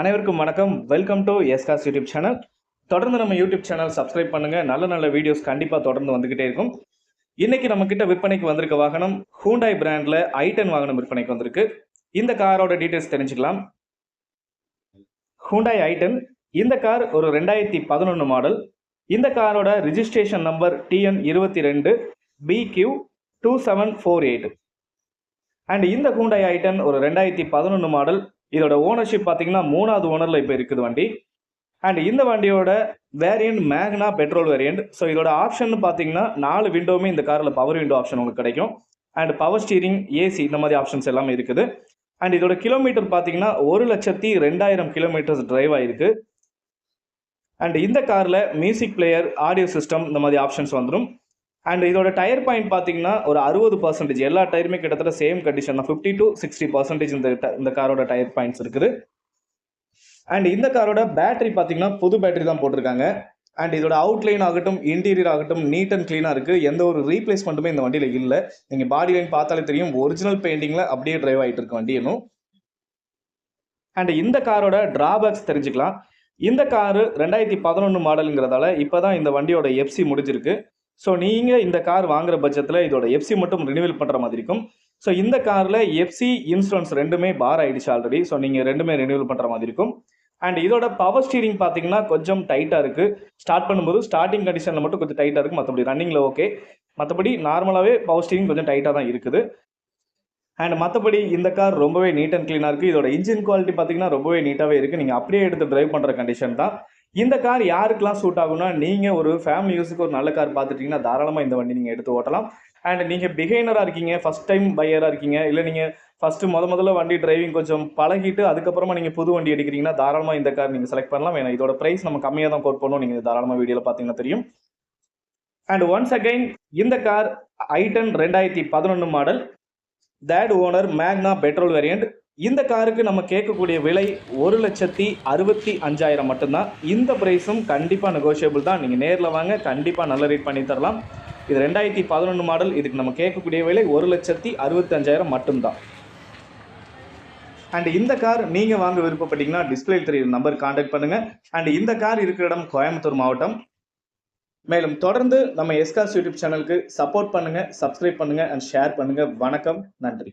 அனைவருக்கும் வணக்கம். Welcome to எஸ்காஸ் யூடியூப் சேனல். தொடர்ந்து நம்ம யூடியூப் சேனல் சப்ஸ்கிரைப் பண்ணுங்க. நல்ல நல்ல வீடியோஸ் கண்டிப்பாக தொடர்ந்து வந்துகிட்டே இருக்கும். இன்னைக்கு நம்ம கிட்ட விற்பனைக்கு வந்திருக்க வாகனம் ஹூண்டாய் பிராண்ட்ல i10 வாகனம் விற்பனைக்கு வந்திருக்கு. இந்த காரோட டீடைல்ஸ் தெரிஞ்சுக்கலாம். ஹூண்டாய் i10 இந்த கார் ஒரு 2011 மாடல். இந்த காரோட registration number TN22 BQ2748 and இந்த ஹூண்டாய் i10 ஒரு 2011 மாடல். இதோட ஓனர்ஷிப் பார்த்தீங்கன்னா 3வது ஓனரில் இப்போ இருக்குது வண்டி. அண்ட் இந்த வண்டியோட வேரியண்ட் மேக்னா பெட்ரோல் வேரியண்ட். ஸோ இதோட ஆப்ஷன் பார்த்தீங்கன்னா 4 விண்டோவுமே இந்த காரில் பவர் விண்டோ ஆப்ஷன் உங்களுக்கு கிடைக்கும். அண்ட் பவர் ஸ்டீரிங், ஏசி இந்த மாதிரி ஆப்ஷன்ஸ் எல்லாமே இருக்குது. அண்ட் இதோட கிலோமீட்டர் பார்த்தீங்கன்னா 1,02,000 கிலோமீட்டர்ஸ் டிரைவ் ஆயிருக்கு. அண்ட் இந்த காரில் மியூசிக் பிளேயர், ஆடியோ சிஸ்டம் இந்த மாதிரி ஆப்ஷன்ஸ் வந்துடும். அண்ட் இதோட டயர் பாயிண்ட் பார்த்தீங்கன்னா ஒரு 60%. எல்லா டயருமே கிட்டத்தட்ட சேம் கண்டிஷன் தான். 50 to 60% இந்த காரோட டயர் பாயிண்ட்ஸ் இருக்குது. அண்ட் இந்த காரோட பேட்டரி பார்த்தீங்கன்னா புது பேட்டரி தான் போட்டிருக்காங்க. அண்ட் இதோட அவுட்லைன் ஆகட்டும், இன்டீரியர் ஆகட்டும் நீட் அண்ட் க்ளீனாக இருக்குது. எந்த ஒரு ரீப்ளேஸ்மெண்ட்டுமே இந்த வண்டியில் இல்லை. நீங்கள் பாடி லைன் பார்த்தாலே தெரியும், ஒரிஜினல் பெயிண்டிங்கில் அப்படியே டிரைவ் ஆகிட்டு இருக்கு வண்டி இன்னும். அண்ட் இந்த காரோட டிராபேக்ஸ் தெரிஞ்சுக்கலாம். இந்த காரு 2011 மாடலுங்கிறதால இப்போ தான் இந்த வண்டியோட எஃப்சி முடிஞ்சிருக்கு. ஸோ நீங்கள் இந்த கார் வாங்குற பட்சத்தில் இதோட எஃப்சி மட்டும் ரினிவல் பண்ணுற மாதிரி இருக்கும். ஸோ இந்த காரில் எஃப்சி, இன்சூரன்ஸ் ரெண்டுமே பார் ஆகிடுச்சு ஆல்ரெடி. ஸோ நீங்கள் ரெண்டுமே ரினிவல் பண்ணுற மாதிரி இருக்கும். அண்ட் இதோட பவர் ஸ்டீரிங் பார்த்தீங்கன்னா கொஞ்சம் டைட்டாக இருக்குது. ஸ்டார்ட் பண்ணும்போது ஸ்டார்டிங் கண்டிஷனில் மட்டும் கொஞ்சம் டைட்டாக இருக்குது. மற்றபடி ரன்னிங்கில் ஓகே. மற்றபடி நார்மலாகவே பவர் ஸ்டீரிங் கொஞ்சம் டைட்டாக தான் இருக்குது. அண்ட் மற்றபடி இந்த கார் ரொம்பவே நீட் அண்ட் க்ளீனாக இருக்குது. இதோட இன்ஜின் குவாலிட்டி பார்த்தீங்கன்னா ரொம்பவே நீட்டாகவே இருக்குது. நீங்கள் அப்படியே எடுத்து டிரைவ் பண்ணுற கண்டிஷன் தான். இந்த கார் யாருக்கெல்லாம் சூட் ஆகும்னா, நீங்கள் ஒரு ஃபேமிலி யூஸுக்கு ஒரு நல்ல கார் பார்த்துட்டிங்கன்னா தாராளமாக இந்த வண்டி நீங்கள் எடுத்து ஓட்டலாம். அண்ட் நீங்கள் பிகைனராக இருக்கீங்க, ஃபஸ்ட் டைம் பையராக இருக்கீங்க, இல்லை நீங்கள் ஃபஸ்ட்டு முதல்ல வண்டி டிரைவிங் கொஞ்சம் பழகிட்டு அதுக்கப்புறமா நீங்கள் புது வண்டி எடுக்கிறீங்கன்னா தாராளமாக இந்த கார் நீங்கள் செலக்ட் பண்ணலாம். ஏன்னா இதோட ப்ரைஸ் நம்ம கம்மியாக தான் கோட் பண்ணுவோம். நீங்கள் தாராளமாக வீடியோவில் பார்த்தீங்கன்னா தெரியும். அண்ட் ஒன்ஸ் அகைன் இந்த car i10 2011 model, that owner மேக்னா பெட்ரோல் வேரியண்ட். இந்த காருக்கு நம்ம கேட்கக்கூடிய விலை 1,65,000 மட்டும்தான். இந்த ப்ரைஸும் கண்டிப்பாக நெகோஷியபிள் தான். நீங்கள் நேரில் வாங்க, கண்டிப்பாக நல்ல ரேட் பண்ணி தரலாம். இது 2011 மாடல். இதுக்கு நம்ம கேட்கக்கூடிய விலை 1,65,000 மட்டும்தான். அண்ட் இந்த கார் நீங்கள் வாங்க விருப்பப்பட்டீங்கன்னா டிஸ்பிளே தெரியுற நம்பர் கான்டாக்ட் பண்ணுங்கள். அண்ட் இந்த கார் இருக்கிற இடம் கோயம்புத்தூர் மாவட்டம். மேலும் தொடர்ந்து நம்ம எஸ்காஸ் யூடியூப் சேனலுக்கு சப்போர்ட் பண்ணுங்கள், சப்ஸ்கிரைப் பண்ணுங்கள் அண்ட் ஷேர் பண்ணுங்கள். வணக்கம், நன்றி.